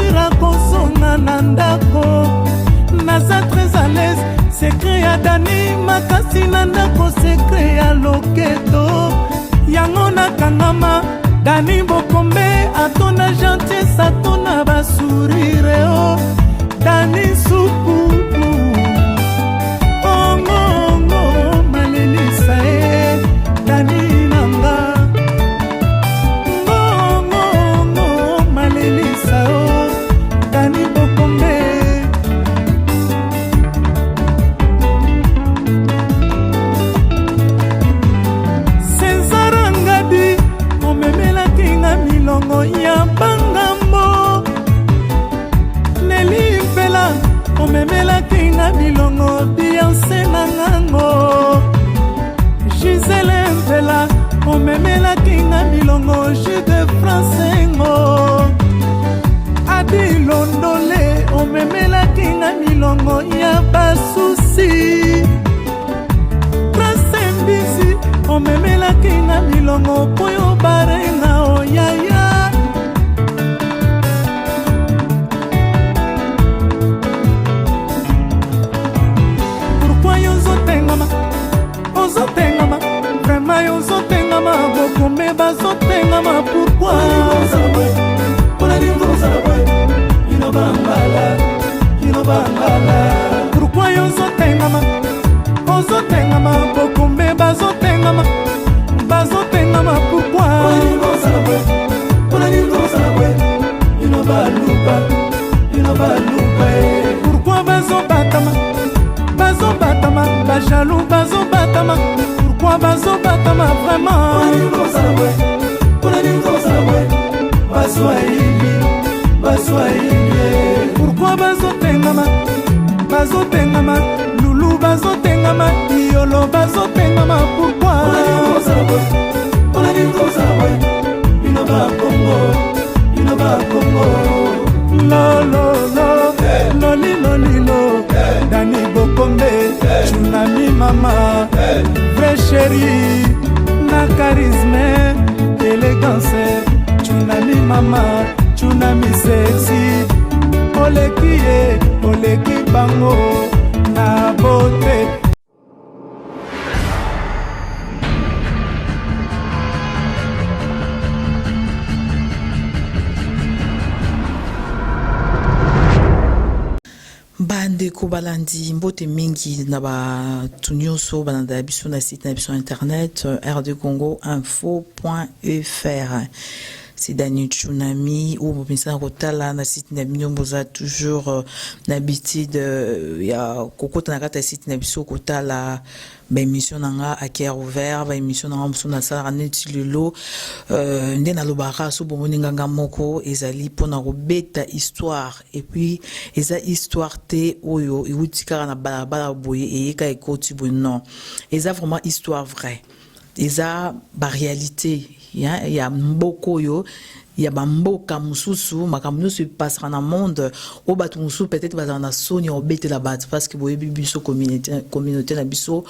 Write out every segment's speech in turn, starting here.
sourire akozonga na ndako. Naza très à l'aise, secret ya Dani makasi na ndako, secret ya loketo yango nakangama. Dani Bokombe atona gentillesse, atona basourire oh. Dani suku ongo malelisa e Dani nanga ongo malelisa oh. Dani Bokombe Senzarangadi omemela kinga milongo ya bangambo. Neli Mpela omemela kinga milongo Beyoncé na ngango. Gisele Mpela omemela kinga milongo Jus de France ngo. Adi Londole omemela kinga milongo ya basusi. Prince Mbisi omemela kinga milongo poyo barenga o yaya. Pourquoi yozotengama ozotengama vraiment yozotengama Bokombe bazotengama pourquoi pourquoi yozotengama ozotengama Bokombe bazotengama pourquoi pourquoi bazobatama bajaloux bazobatama pourquoi bazobatama vraiment pourquoi bazotengama Lulu bazotengama Iolo bazotengama pourquoi lolilolilo Dani Bokombe Tsunami mama vrai chéri na charisme élégance Tsunami mama Tsunami sexy oleki bango na beauté. Bande Kobalandi, mbote mingi na ba tunyoso bananda biso na site na biso internet rdcongoinfo.fr. C'est Dani Tsunami ou Bomisa Rotala na site na binomboza toujours d'habitude ya kokota na kata site na biso kotala ba émission nanga à cœur ouvert ba émission nanga muso na sala neti lelo nde na lobara so bomoni nganga moko ezali pona robeta histoire et puis eza histoire te oyo iutikara na balabala boye et eka ekoti boye non eza vraiment histoire vraie eza ba réalité ya mboko yo ya bamboka mususu makambo se passera dans le monde au batu mususu peut-être bazana na soni obete la bat parce que boye biso communauté na biso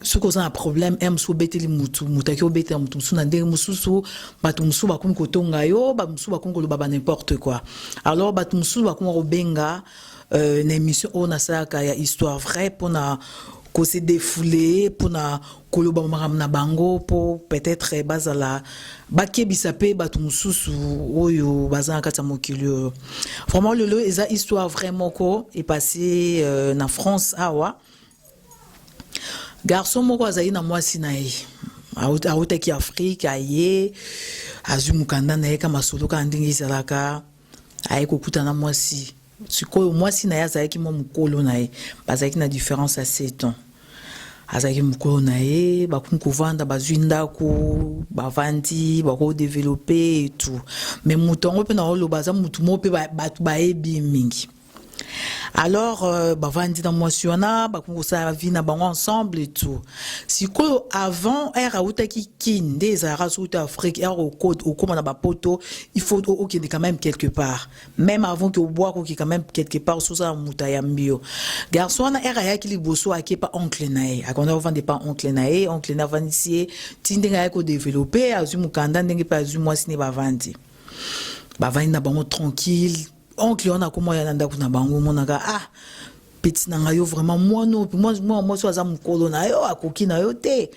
ce cause un problème mususu obete li mutu mutaki obete mutu mususu na ndenge mususu batu mususu bakomi kotonga yo ba mususu bakomi koloba n'importe quoi alors batu mususu bakomi robenga na émission on a ça ya histoire vraie pour na ko se défouler pour na koloba na bango pour peut-être bazala bakebisa pe batu mususu oyo bazana kata mokili vraiment lelo eza histoire vraiment ko est passé na France awa garçon moko azali na mwasi na ye autaki Afrique aye azumukanda na ye kama solo ka ndingi salaka aye kokuta na mwasi sikoyo mwasi na ye azalaki mo mukolo na ye bazalaki na différence à 7 ans azalaki mukolo na ye bakomi kovanda bazwi ndako bavandi bakodéveloppe et tout mais mutu yango mpe na oloba aza mutu moko mpe bato bayebi mingi alors bavandi na mwasi wana bakomi kosala vie na bango ensemble et tout sikoyo avant ere autaki kini nde ezalaka so uta Afrique ere okoma na bapoto il faut okende quand même quelque part même avant que oboire oki quand même quelque part sosala mutu ayambi yo garçon wana ere ayaki liboso akepa oncle na ye akonda ovande pa oncle na ye avandisi ye ti ndenge ayaki kodéveloppe azwi mokanda ndenge mpe azwi mwasi ne bavandi bavandi na bango tranquille oncle on a comment ya ndako na bango monaka petit nanga yo vraiment moi so aza mukolo na yo akoki na yo te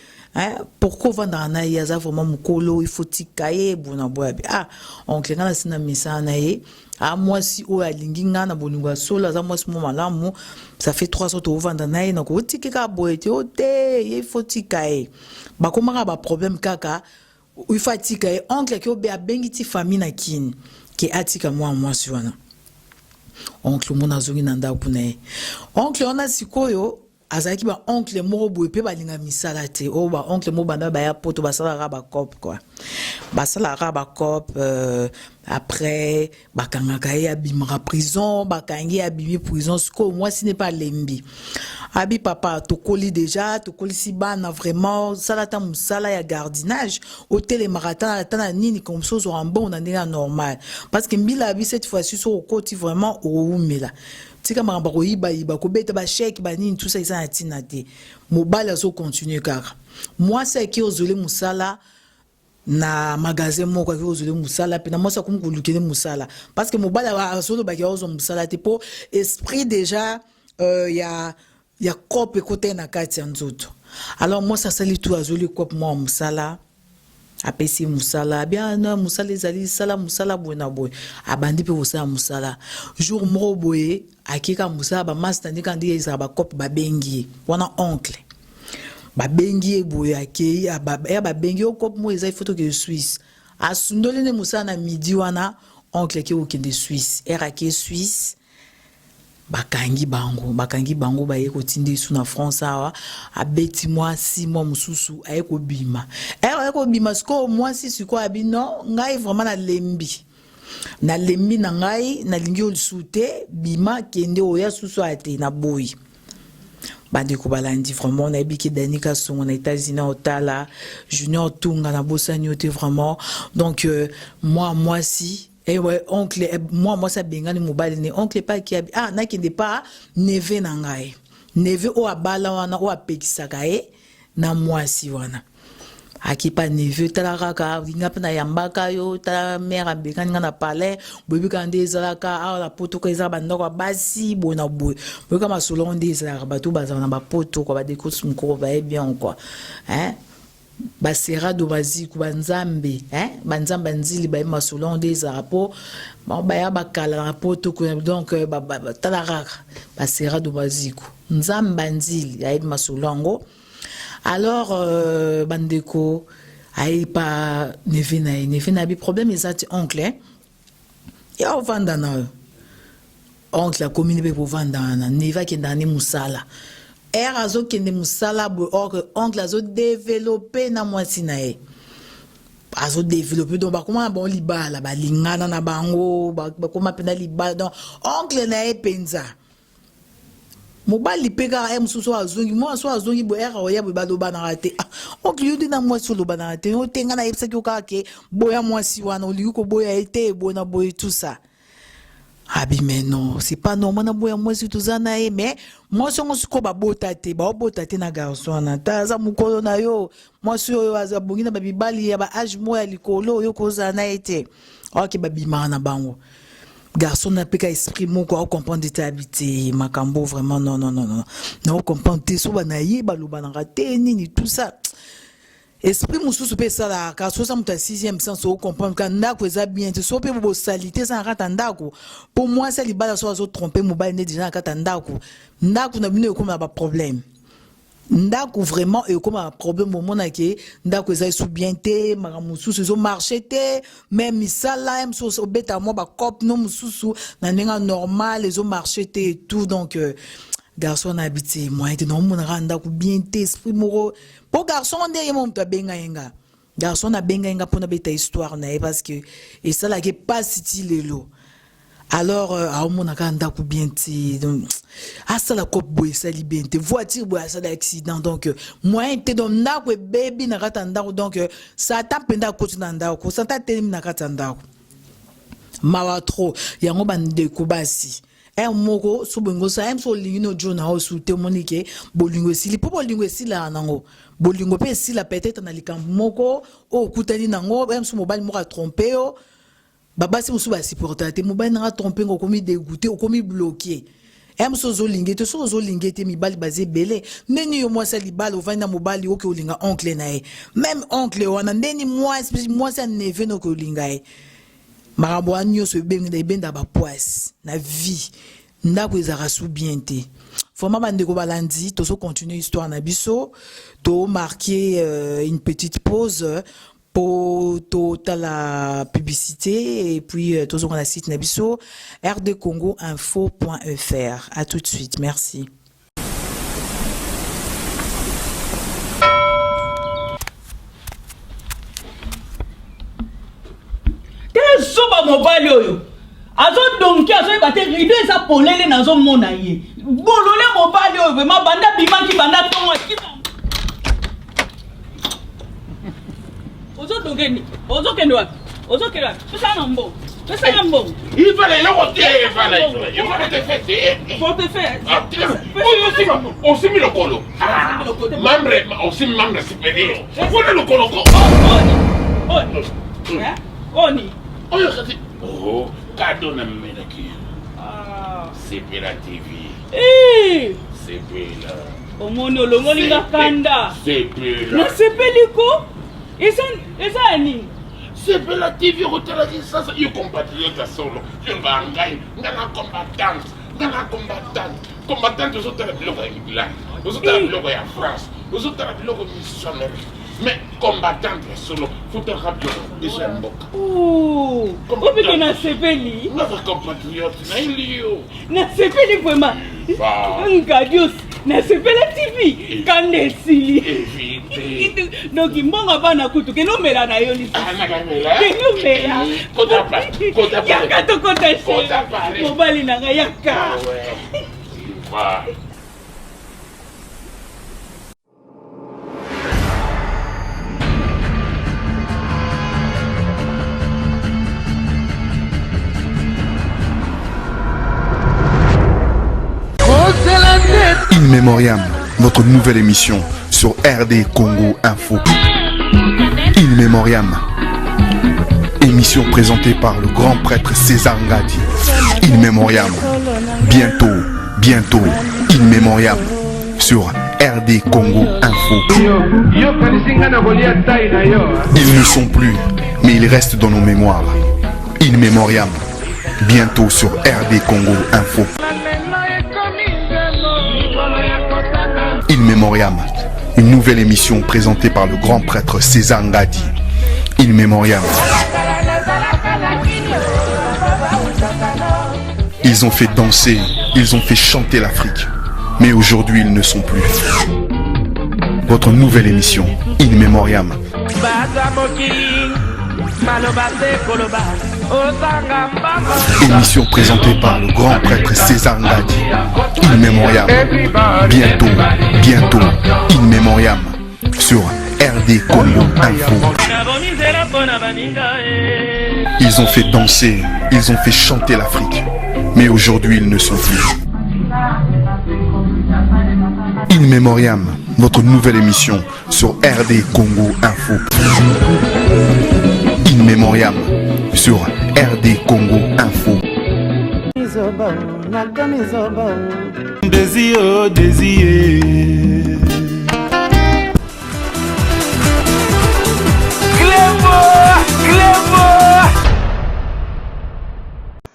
pourquoi vendre na ya za vraiment mukolo il faut tikaye bona boya oncle ngana sina misa na ye moi si o alingi nga na boninga solo za moi mo malamu ça fait 3 ans to vendre na ye na ko tikika boye te il faut tikaye ba komaka ba problème kaka il faut tikaye oncle ki obe abengi ti famille na kin ki atika moi si wana oncle mona zongi na ndako na ye oncle ona sikoyo azaki ba oncle moko boye pe balinga misala te o ba oncle mo bana ba ya poto basala ba cop quoi basala ba cop après bakangaka ye abimaka prison bakangi abimi prison siko moi ce n'est pas lembi abi papa tokoli déjà tokoli si bana vraiment salata musala ya gardinage hôtel marathon tana nini comme chose en bon on est normal parce que mbila abi cette fois-ci sur côté vraiment au mela tika mamba ko iba ko beta ba chèque ba nini tout ça ils ont tinate mobile zo continuer kaka moi c'est qui ozole musala na magasin moko ki ozole musala pe na moi ça comme kulukene musala parce que mobile azolo ba ki ozo musala te po esprit déjà ya cop côté na kati ya nzoto alors moi ça sali tout azoli cop moi musala apesi musala bien na musala ezali sala musala bona boy abandi pe osala musala jour moko boye akika musala ba master ndika ndi ezala ba cop ba bengi wana oncle ba bengi boye akei ba bengi o cop mo ezali photo ke Suisse asundole ne musala na midi wana oncle ke okende Suisse era ke Suisse bakangi bango ba yeko tindi su na France awa abeti moi 6 mois mususu ayeko bima ayeko bima sko moi si siko abino ngai vraiment na lembi na ngai na lingi olisute bima kende oya susu ate na boy bande ko balandi vraiment na biki danika songo na États-Unis otala junior tunga na bosani ote vraiment donc moi si et ouais oncle moi ça bengani mobile ne oncle pas qui na kende pas neve na ngai neve o abala wana o apekisaka na mwasi wana akipa neve talaraka ngapa na yambaka yo ta mère abekani na palais bobi kande ezalaka la poto ko ezaba ndoko basi bona boy bobi kama solo ndé ezalaka bato bazana ba poto ko ba décosse mko ba bien quoi basera do baziku banzambe banzamba nzili ba masolo ndé po ba ya bakala na poto ko donc talaraka basera do baziku nzamba nzili ya masolongo. Alors bandeko ai pa nevina bi problème ezati oncle ya ovanda na oncle a commune be ovanda na neva ke ndani musala azo kende musala bo oncle azo développer na mwasi na ye azo développer donc ba comment bon libala ba lingana na bango ba comment pena libala donc oncle na e penza mobali peka mususu azongi moi so azongi bo era oya bo baloba na rate oncle yudi na moi so loba na rate o tenga na yepsa ki okake boya moi si wana oli ko boya ete bona boy tout ça abi mais non c'est pas normal na boya moi si tout ça na e mais moi so ngo ba botate na garçon na taza mukolo na yo moi so yo azabungi na babibali ya ba age mo ya likolo yo ko za na ete ok babima na bango garçon n'a pas qu'à esprit mon quoi comprendre d'état habité makambo vraiment non on comprend tes so banaye baloba na raté ni tout ça esprit mususu pe sala ka so ça muta 6e sens on comprendre quand ndako eza bien te so pe bo salité ça rata ndako pour moi ça libala so azo tromper mobile ne déjà kata ndako na bino ko na ba problème ndako vraiment et comme un problème au moment que ndako eza sous bien te maramususu zo marché te même misala même so beta mo ba cop no mususu na nenga normal les zo marché te et tout donc garçon habité moi était non mon ndako bien te esprit moro pour garçon ndé mo mta benga yenga garçon na benga yenga pour na beta histoire na parce que et ça là que pas si lelo alors a mona ka ndako bien te donc ça la cop boy ça li bien te voiture boy ça d'accident donc moi te donc ndako baby na kata ndako donc ça tapenda ko tu ndako ça ta termine na kata ndako mawa trop yango bande ko basi moko so bongo ça so lingino jona o su te monike bolingo sili po bolingo sila nango bolingo pe sila peut-être na likambo moko o kutani nango so mobile moko a tromper Baba si musu ba supporter te mobali na tromper ngo komi dégoûté o komi bloqué. Em sozo lingete sozo lingete mibali bazé belé neni yo moi ça libala ovanda mobali oke olinga oncle na e. Même oncle wana neni moi ça neveu no ko olinga e. Marabo anyo so benda ba poisse na vie. Ndako ezara sou bien te. Format bandeko balandi to so continuer histoire na biso to marquer une petite pause pour toute la publicité et puis tout ce qu'on a site nabiso rdcongoinfo.fr. À tout de suite, merci. Soba mobile oyo azo donki azo ebate rido eza polele nazo mona ye bolole mobile oyo vraiment banda bimaki banda tongo kisa ozo dongeni ozo kendo wapi ozo kendo wapi pesa na mbo il fallait le côté il faut te faire faut te faire on s'est mis le colo membre on s'est mis membre supérieur on le colo oni oyo kati oh cadeau na mena ki c'est la TV c'est bela omoni olongoli ngakanda c'est bela na sepeliko esa ani c'est bela TV hôtel qui ça you compatriote solo je va ngai ngana combattante aux autres blocs à England aux autres blocs à France aux autres blocs missionnaires mais combattante solo faut te rappeler déjà mboka oh obike na sepeli notre compatriote na ilio na sepeli vraiment ngadios na sepela TV kande sili éviter donc mbonga bana kutu ke no mela na yo lisi na kamela ke no mela kota yaka to kota mobali na nga yaka va In Memoriam, votre nouvelle émission sur RD Congo Info. In Memoriam, émission présentée par le grand prêtre César Ngadi. In Memoriam, bientôt, In Memoriam sur RD Congo Info. Ils ne sont plus, mais ils restent dans nos mémoires. In Memoriam, bientôt sur RD Congo Info. In Memoriam, une nouvelle émission présentée par le grand prêtre César Ngadi. In Memoriam. Ils ont fait danser, ils ont fait chanter l'Afrique. Mais aujourd'hui, ils ne sont plus. Votre nouvelle émission, In Memoriam. Émission présentée par le grand prêtre César Ngadi. In Memoriam. Bientôt, In Memoriam sur RD Congo Info. Ils ont fait danser, ils ont fait chanter l'Afrique. Mais aujourd'hui, ils ne sont plus. In Memoriam, notre nouvelle émission sur RD Congo Info. In Memoriam sur RD Congo Info.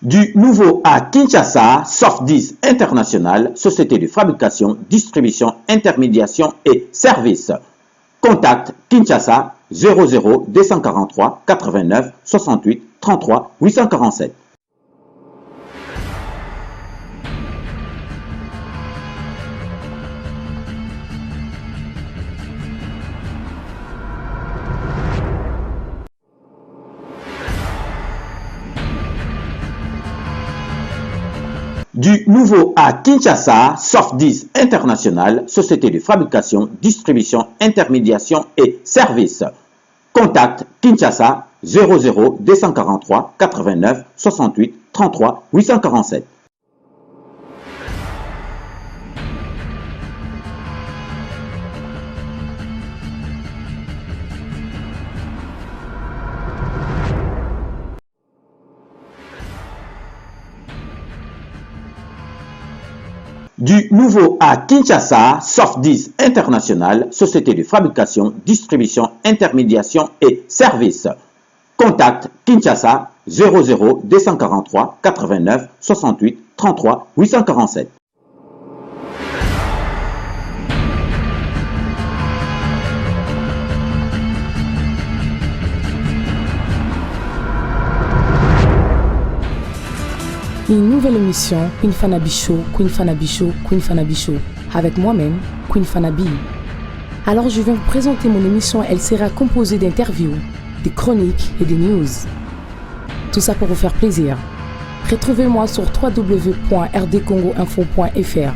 Du nouveau à Kinshasa, Soft10 International, société de fabrication, distribution, intermédiation et services. Contact Kinshasa 00 243 89 68 33 847. Du nouveau à Kinshasa, Soft10 International, société de fabrication, distribution, intermédiation et services. Contact Kinshasa 00 243 89 68 33 847. Du nouveau à Kinshasa, Soft 10 International, société de fabrication, distribution, intermédiation et services. Contact Kinshasa 00 243 89 68 33 847. Une nouvelle émission, Queen Fanabi Show, Queen Fanabi Show, Queen Fanabi Show, avec moi-même, Queen Fanabi. Alors je vais vous présenter mon émission, elle sera composée d'interviews, des chroniques et des news. Tout ça pour vous faire plaisir. Retrouvez-moi sur www.rdcongoinfo.fr.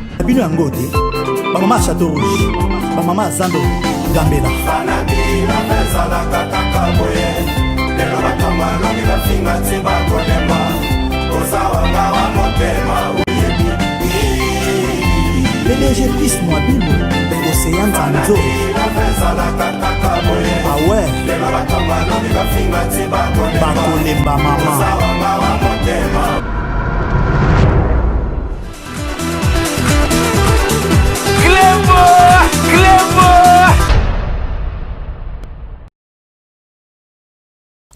Maman Château Rouge, maman Zando, Gambela. PDG Piste Mwabino, Océan Tanzo. Ah ouais, Bakolemba Maman.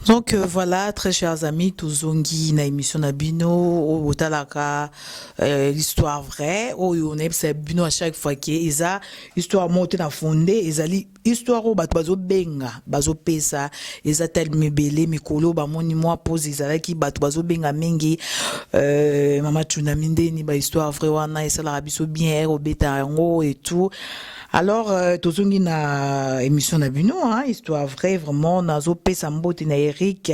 Donc voilà, très chers amis, Tuzongi na émission na bino otalaka l'histoire vraie on est bino à chaque fois que isa histoire monte na fondé ezali histoire o bato bazo pesa eza tel mebele mikolo ba moni moi pose ezala ki bato bazo benga mingi mama tsunami ndeni ba histoire vraie wana esala biso bien au beta ngo et tout. Alors, tozongi na émission na bino, hein, histoire vraie, vraiment, nazo pesa mbote na Eric,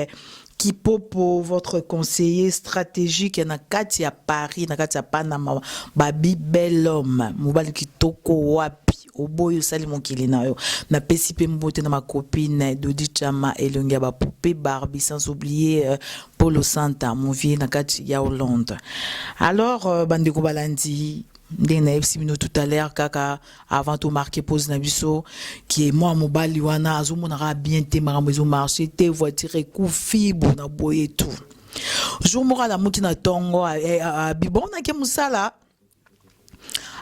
qui popo votre conseiller stratégique na kati ya Paris, na kati ya Panama, babi bel homme, mobali kitoko wapi, oboyo sali mokili na yo, na pesi pe mbote na ma copine Dodi Chama elongia ba poupée Barbie, sans oublier Polo Santa, mon vieux na kati ya Hollande. Alors, bandeko balandi, tout à l'heure kaka avant tout marquer pose na biso qui est moi mobali wana azomonaka bien te makambo marché te voiture ku fibu na boye tout jour mora la muki na tongo bibon na ke musala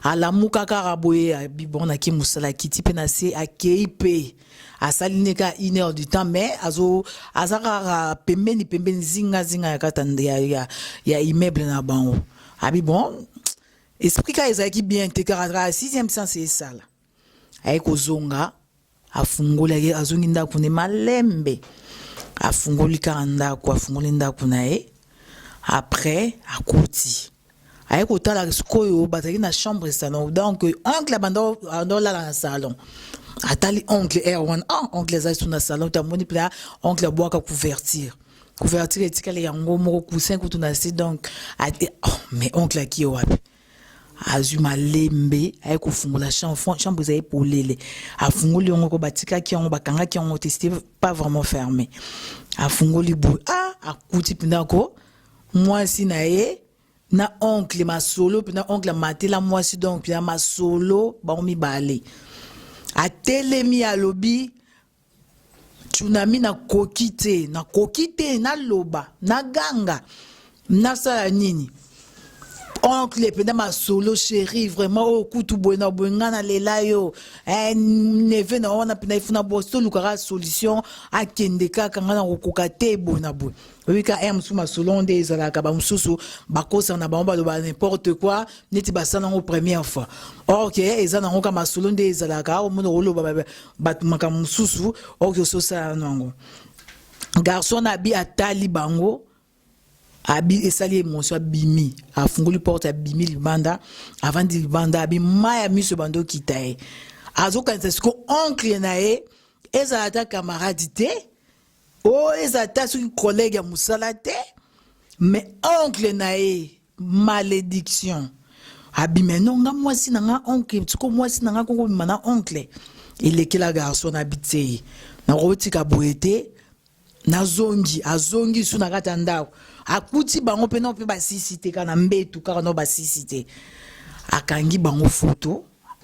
ala muka kaka boye bibon na ke musala kiti pe na se akeipe asaline ka 1 heure du temps mais azaka pembeni zinga ya katande ya immeuble na bango bon esprit ka ezaki bien te karatra 6e sens c'est ça là ayeko zonga afungoli yake azongi ndako ne malembe afungoli kanda kwa afungoli ndako nae après akuti ayeko tala sikoyo bataki na chambre salon donc oncle bando la na salon atali oncle R1 oncle za sur na salon tamoni pla oncle boaka couverture etikale yango moko coussin kutu na si donc mais oncle ki wapi azuma lembe ayeko fungola chambre za epolele afungoli yango ko batika ki yango bakanga ki yango testé pas vraiment fermé afungoli bo akuti pinako mwasi na ye na oncle masolo pina oncle matela mwasi donc pina masolo ba mi balé atelemi alobi tsunami na kokite na loba na ganga na sala nini oncle penda ma solo chéri vraiment au kutu bona bongana lela yo neve na ona penda ifuna bosto lukara solution akende kaka ngana kokoka te bona bo wika musu ma solo nde ezala ka ba mususu bakosa na ba ba n'importe quoi neti basana ngo première fois OK ezana ngo ka ma solo nde ezala ka o mono rolo ba maka mususu OK so sa nango garçon abi atali bango abi esali émotion bimi afungoli porte abimi libanda avant di libanda abi maya miso bando kitae azoka ntsiko oncle nae ezata camarade te ezata su collègue ya musala te mais oncle nae malédiction abi menonga mwasi nanga oncle tsiko mwasi nanga kongo mana oncle elekela garçon habité na rotika boete na azongi suna kata ndako akuti bango pe non pe basisite kana mbetu kaka no basisite akangi bango photo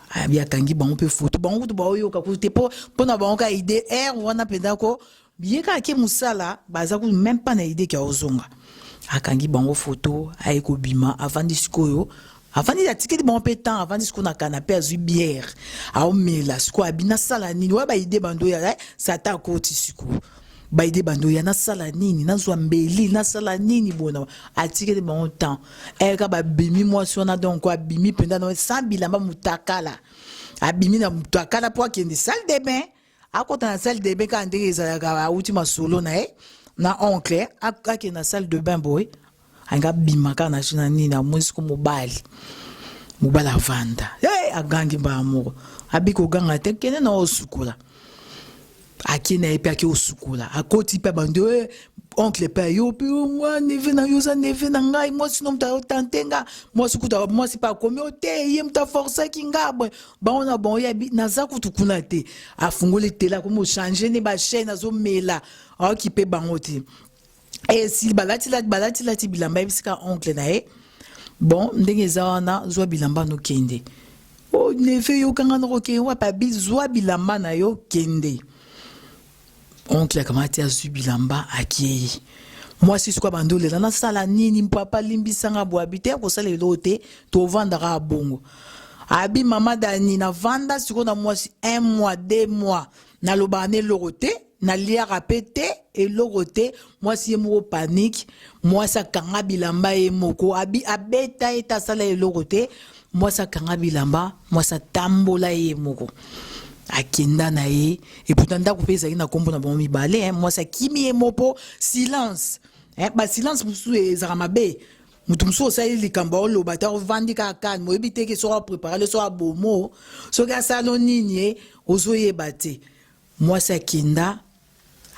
abi akangi bango pe photo bango to baoyo ka kuti po na bango ka idée wana pendako bieka ke musala baza ku même pas na idée ka ozonga akangi bango photo ayeko bima avant discoyo avant il a ticket bon pétant avant ce qu'on a canapé à bière a omela ce quoi bina sala nini wa ba ide bando ya ça ta côté suku ba ide bando ya na sala nini na zwa mbeli na sala nini bona a ticket bon temps e ka ba bimi moi si on a donc quoi bimi penda no sans bilamba mutakala a bimi na mutakala pour qu'il y ait une salle de bain à côté de la salle de bain quand il y a ultima solo na oncle a qui na salle de bain boy anga bimaka na china nini na mwisi ko mobali vanda agangi ba amoko abiko ganga te kene na osukula akina epi aki osukula akoti pe bando oncle pe yo pe moi neve na yo za neve na ngai moi sinon ta tantenga moi sukuta moi si pas comme o te yem ta force ki ngabwe ba ona bon ya na za kutukuna te afungole tela ko mo changer ne ba chaîne azo mela aki pe bangote. Et si balati la bilamba bisika oncle na bon ndenge zawana zwa bilamba no kende o neve yo kanga no ke wa pa bizwa bilamba na yo kende oncle akamati azu bilamba akiyi moi si quoi bandole na sala nini papa limbisanga bo habiter ko sala lote to vandara bongo abi mama dani na vanda siko na moi 1 mois 2 mois na lobane lorote na lia rapete et lorote moi si mo panique moi ça kanga bilamba e moko abi abeta eta sala e lorote moi ça kanga bilamba moi ça tambola e moko akenda na ye et pourtant nda kupeza ina kombo na bon mibale moi ça kimi e mopo silence ba silence musu ezara mabe mutu musu ça li kamba o lobata o vandika kan mo ebite ke so préparer le so abomo so ga salon nini ozoye bate moi ça kenda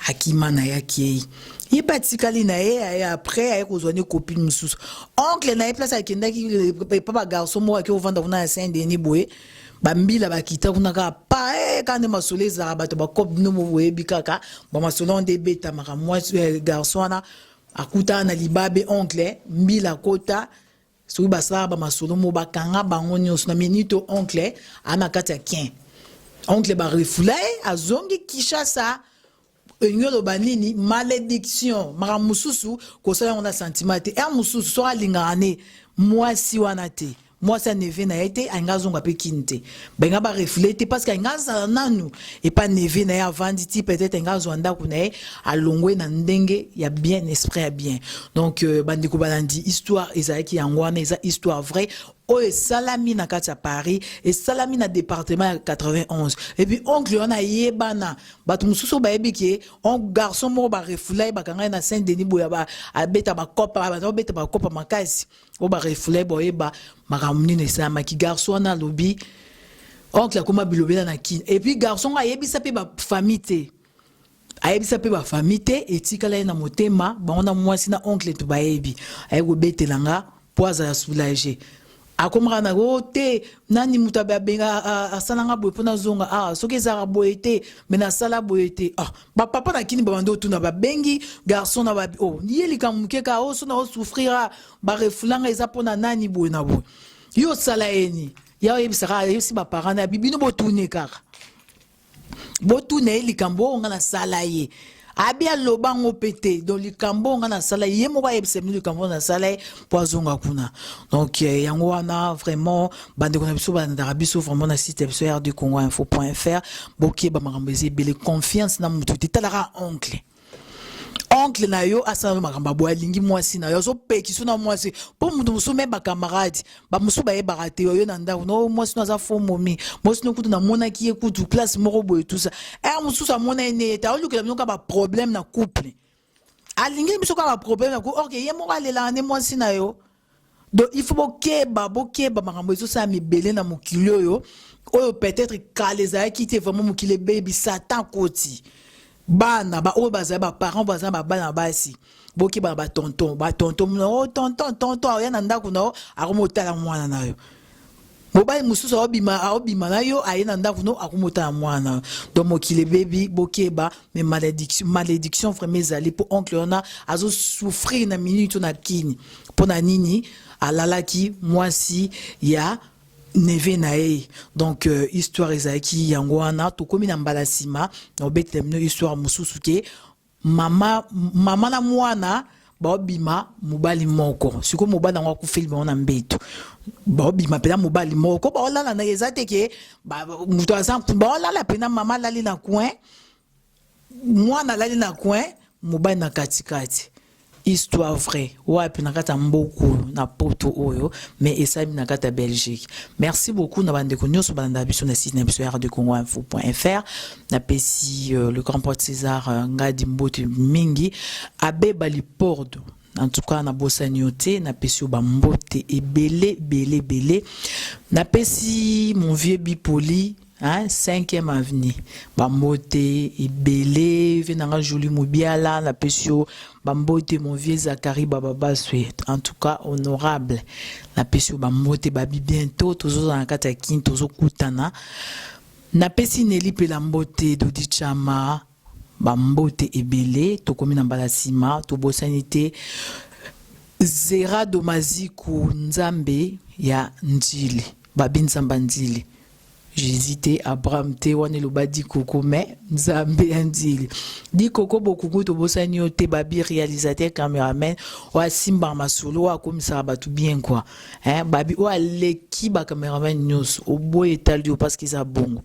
akimana yaki il patikali na ye après ay kozone copine mususu oncle na ye place akenda ki papa garçon mo aki ovanda na Saint-Denis boye bambila bakita kuna ka pa quand masole za bato ba cop no mo boye bikaka ba masole de beta maka moi garçon na akuta na libabe oncle mbila kota so basala ba masole mo bakanga bango nyonso na minito oncle ana kata kien oncle ba refulai azongi Kishasa Enyolo banini malédiction mara mususu ko sala on a sentiment te mususu so alingane moi si wanate moi ça neve na été angazonga pe kinte benga ba refléter parce que ngaza nanu et pas neve na ya vanditi peut-être ngazo anda kuna alongwe na ndenge ya bien esprit ya bien donc bandiko balandi histoire ezaki yangwana eza histoire vraie. Oh, salami na kati Paris et salami na département 91 et puis oncle on a yebana batu mususu ba ebiki on garçon mo ba refulai ba kanga na Saint-Denis boya ba abeta ba kopa ba beta ba kopa makasi o ba refulai boyeba makamuni ne sama ki garçon na lobby oncle akoma bilobela na kin et puis garçon a yebisa pe ba famille te ayebisa pe ba famille te etikala na motema ba ona mwasi na oncle to ba yebi ayego betelanga poaza ya soulager akomra na rote nani mutabe benga asalanga boye pona zonga soki ezara boyete mena sala boyete ba papa na kini bando tuna ba bengi garçon na ba yeli kamuke ka so na souffrira ba refulanga eza pona nani boye na boye yo sala eni ya yebisaka yesi ba parents na bibino botune kaka botune likambo nga na sala ye abia lobango pété dans le cambo on a sala yemo ba yebse le cambo na sala poisonga kuna donc yango wana vraiment bande ko na biso ba na biso vraiment na site rdcongoinfo.fr boki ba marambezi bele confiance na mutu talara oncle na yo asala makamba bo alingi mwasi na yo so peki so na mwasi po mutu musu me ba camarade ba musu ba yeba te yo na ndako no mwasi no za fo momi mwasi no kutu na mona ki ekutu place moko boy tout ça musu sa mona ene ta oluka na nyoka ba problème na couple alingi biso ka ba problème na ko OK ye mo alela ne mwasi na yo donc il faut bokeba makambo so sa mi belé na mokilio yo oyo peut-être kaleza ki te vraiment mokile baby satan koti bana ba o baza ba parents baza ba bana basi boki ba tonton no tonton ya na ndako no akomotala mwana na yo mobali mususu obima na yo ayena ndako no akomotala mwana donc mokile baby boki ba mais malédiction vraiment ezali pour oncle ona azo souffrir na minute na kini pona nini alalaki mwasi ya neve na ye donc histoire ezaki yango wana tokomi na mbalasima na obetemno histoire mususu ke mama na mwana baobima mobali moko siko mobali nango akufeli on mbeto baobima pena mobali moko baolala na ezate ke muto aza baolala pena mama lali na coin mwana lali na coin mobali na katikati histoire vraie wapi na kata mboko na poto oyo mais esami na kata Belgique. Merci beaucoup na bande konyo so banda biso na site na biso rdcongoinfo.fr na pesi le grand porte César ngadi mbote mingi abe bali pordo en tout cas na bosanioté na pesi ba mbote ebele belé na pesi mon vieux bipoli. 5e avenue Bambote Ebele venanga Joli Mobiala la pesio Bambote mon vieux Zachary Bababaswe en tout cas honorable la pesio Bambote babi bientôt tozo na kata kin tozo kutana na pesi Nelly Pelambote Dodi Chama Bambote Ebele to komi na balasima to bosanité Zera Domaziku Nzambe ya Njili babi Nzamba Njili. J'hésitais Abraham te wane loba di koko mais Nzambe andili di koko bokuku to bosani ote babi réalisateur cameraman wa simba masolo wa komisa batu bien quoi babi wa leki ba cameraman news obo etalio parce qu'ils a bongo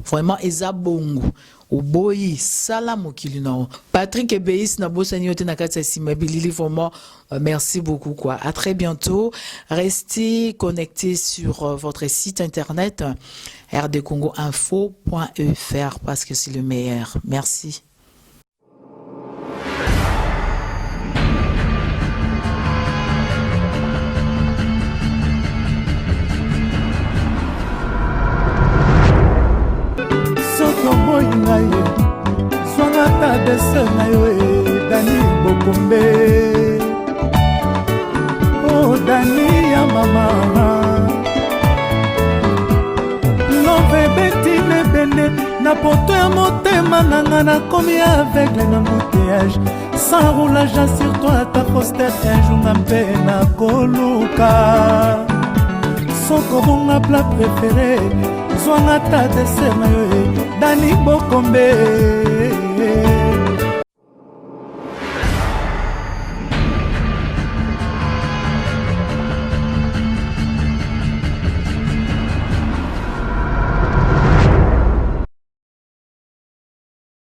vraiment eza bongo oboyi sala mokili na Patrick Ebeis na bosani ote na kati sima bilili vraiment merci beaucoup quoi. À très bientôt. Restez connectés sur votre site internet rdcongoinfo.fr parce que c'est le meilleur. Merci. Soko boyinga ye swanga ta dese na yo Dani Bokombe oh Dani ya mama love beti nebene na poto ya motema nanga na komi aveugle na moutillage sans roulage sur toi ta poster un jour na mpe na koluka soko bonga plat préféré zwanga ta dese na yo Dani Bokombe